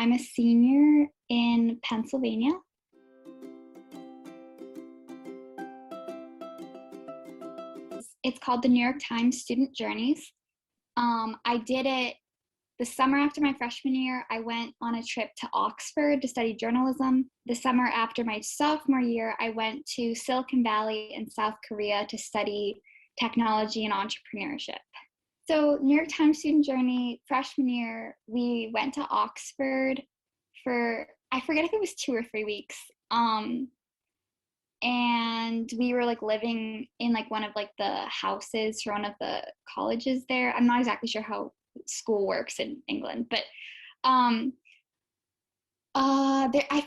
I'm a senior in Pennsylvania. It's called the New York Times Student Journeys. I did it the summer after my freshman year. I went on a trip to Oxford to study journalism. The summer after my sophomore year, I went to Silicon Valley in South Korea to study technology and entrepreneurship. So New York Times Student Journey, freshman year, we went to Oxford for, I forget if it was 2 or 3 weeks. And we were like living in like one of like the houses for one of the colleges there. I'm not exactly sure how school works in England, but I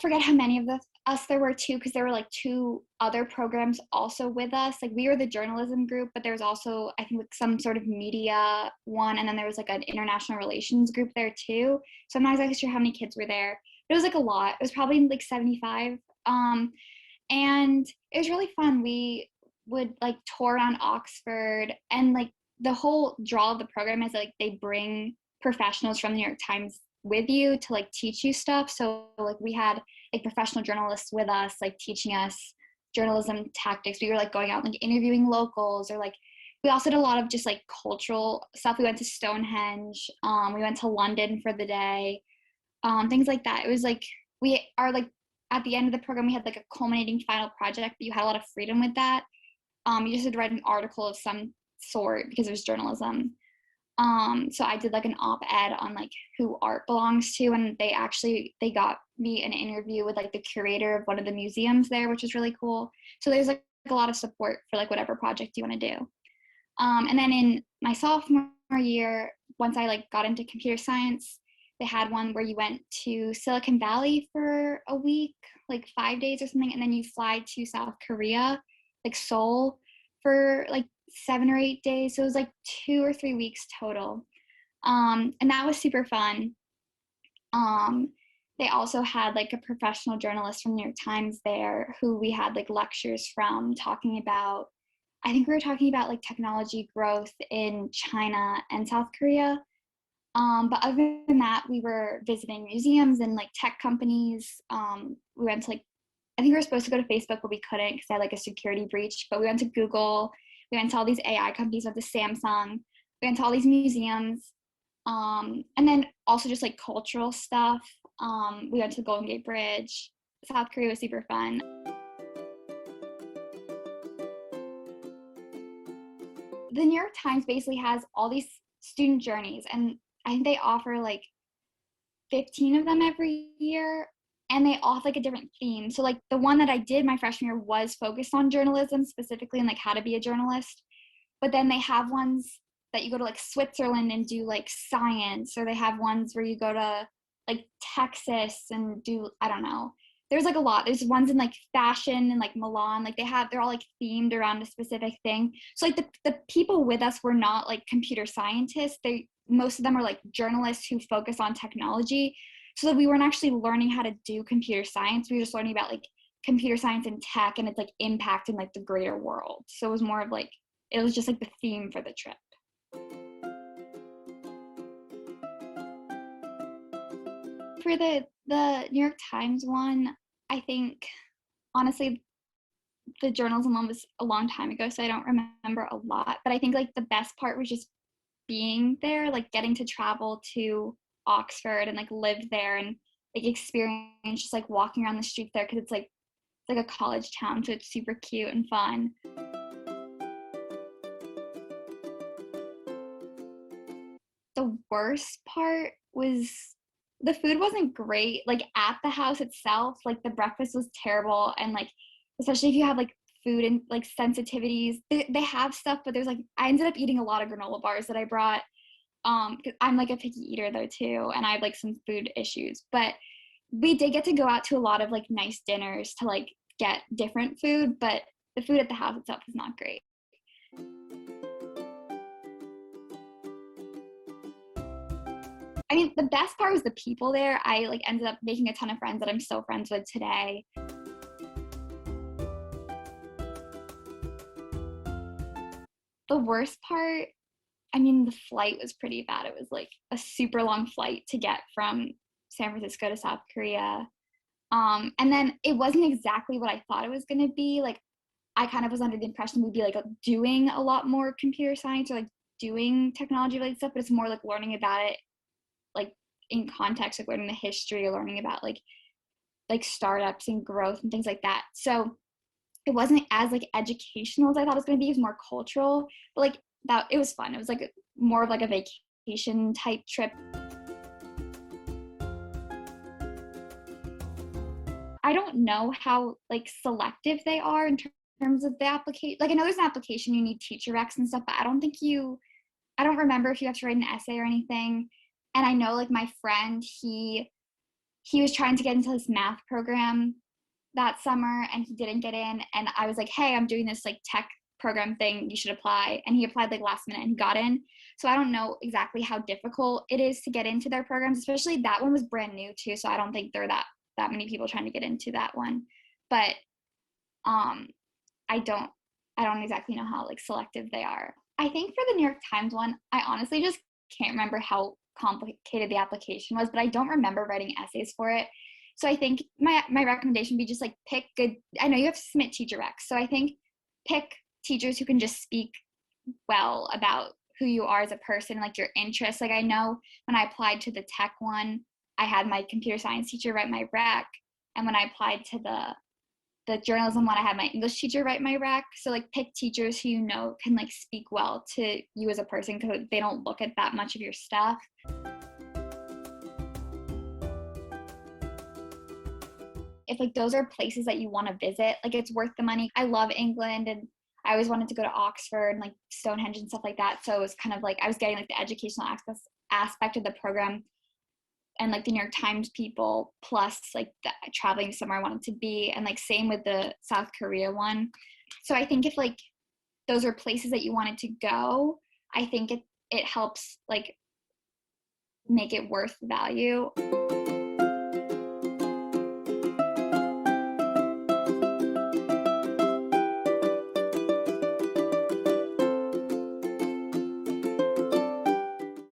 forget how many of us there were too, because there were like 2 other programs also with us. Like we were the journalism group, but there was also I think like some sort of media one, and then there was like an international relations group there too. So I'm not exactly sure how many kids were there, but it was like a lot. It was probably like 75. And it was really fun. We would like tour around Oxford, and like the whole draw of the program is like they bring professionals from the New York Times with you to like teach you stuff. So like we had like professional journalists with us, like teaching us journalism tactics. We were like going out like interviewing locals, or like we also did a lot of just like cultural stuff. We went to Stonehenge. We went to London for the day. Things like that. It was like we are like at the end of the program, we had like a culminating final project, but you had a lot of freedom with that. You just had to write an article of some sort because it was journalism. So I did like an op-ed on like who art belongs to, and they got me an interview with like the curator of one of the museums there, which was really cool. So there's like a lot of support for like whatever project you want to do. And then in my sophomore year, once I like got into computer science, they had one where you went to Silicon Valley for a week, like 5 days or something, and then you fly to South Korea, like Seoul, for like 7 or 8 days. So it was like 2 or 3 weeks total. And that was super fun. They also had like a professional journalist from the New York Times there who we had like lectures from talking about, I think we were talking about like technology growth in China and South Korea. But other than that, we were visiting museums and like tech companies. We went to like, I think we were supposed to go to Facebook, but we couldn't because they had like a security breach. But we went to Google. We went to all these AI companies. Went to Samsung. We went to all these museums. And then also just like cultural stuff. We went to the Golden Gate Bridge. South Korea was super fun. The New York Times basically has all these student journeys, and I think they offer like 15 of them every year, and they all have like a different theme. So like the one that I did my freshman year was focused on journalism specifically and like how to be a journalist. But then they have ones that you go to like Switzerland and do like science, or they have ones where you go to like Texas and do, I don't know. There's like a lot. There's ones in like fashion and like Milan. Like they're all like themed around a specific thing. So like the people with us were not like computer scientists. Most of them are like journalists who focus on technology. So that we weren't actually learning how to do computer science. We were just learning about like computer science and tech and its like impact in like the greater world. So it was more of like, it was just like the theme for the trip. For the New York Times one, I think honestly the journalism one was a long time ago, so I don't remember a lot. But I think like the best part was just being there, like getting to travel to Oxford and like live there and like experience just like walking around the streets there, because it's like a college town, so it's super cute and fun. The worst part was the food wasn't great. Like at the house itself, like the breakfast was terrible, and like especially if you have like food and like sensitivities, they have stuff, but there's like, I ended up eating a lot of granola bars that I brought. 'Cause I'm like a picky eater though too, and I have like some food issues. But we did get to go out to a lot of like nice dinners to like get different food, but the food at the house itself was not great. I mean, the best part was the people there. I like ended up making a ton of friends that I'm still friends with today. The worst part, I mean, the flight was pretty bad. It was like a super long flight to get from San Francisco to South Korea. And then it wasn't exactly what I thought it was going to be. Like, I kind of was under the impression we'd be like doing a lot more computer science or like doing technology related stuff, but it's more like learning about it like in context, like learning the history or learning about like startups and growth and things like that. So it wasn't as like educational as I thought it was going to be. It was more cultural, but like that, it was fun. It was like more of like a vacation type trip. I don't know how like selective they are in terms of the application. Like I know there's an application, you need teacher recs and stuff, but I don't remember if you have to write an essay or anything. And I know like my friend, he was trying to get into this math program that summer and he didn't get in. And I was like, hey, I'm doing this like tech program thing, you should apply. And he applied like last minute and he got in. So I don't know exactly how difficult it is to get into their programs, especially that one was brand new too. So I don't think there are that many people trying to get into that one. But I don't exactly know how like selective they are. I think for the New York Times one, I honestly just can't remember how complicated the application was, but I don't remember writing essays for it. So I think my recommendation would be just like pick good, I know you have to submit teacher recs. So I think pick teachers who can just speak well about who you are as a person, like your interests. Like I know when I applied to the tech one, I had my computer science teacher write my rec. And when I applied to the journalism one, I had my English teacher write my rec. So like pick teachers who you know can like speak well to you as a person because they don't look at that much of your stuff. If like those are places that you want to visit, like it's worth the money. I love England and I always wanted to go to Oxford and like Stonehenge and stuff like that. So it was kind of like I was getting like the educational aspect of the program and like the New York Times people plus like the traveling somewhere I wanted to be, and like same with the South Korea one. So I think if like those are places that you wanted to go, I think it helps like make it worth the value.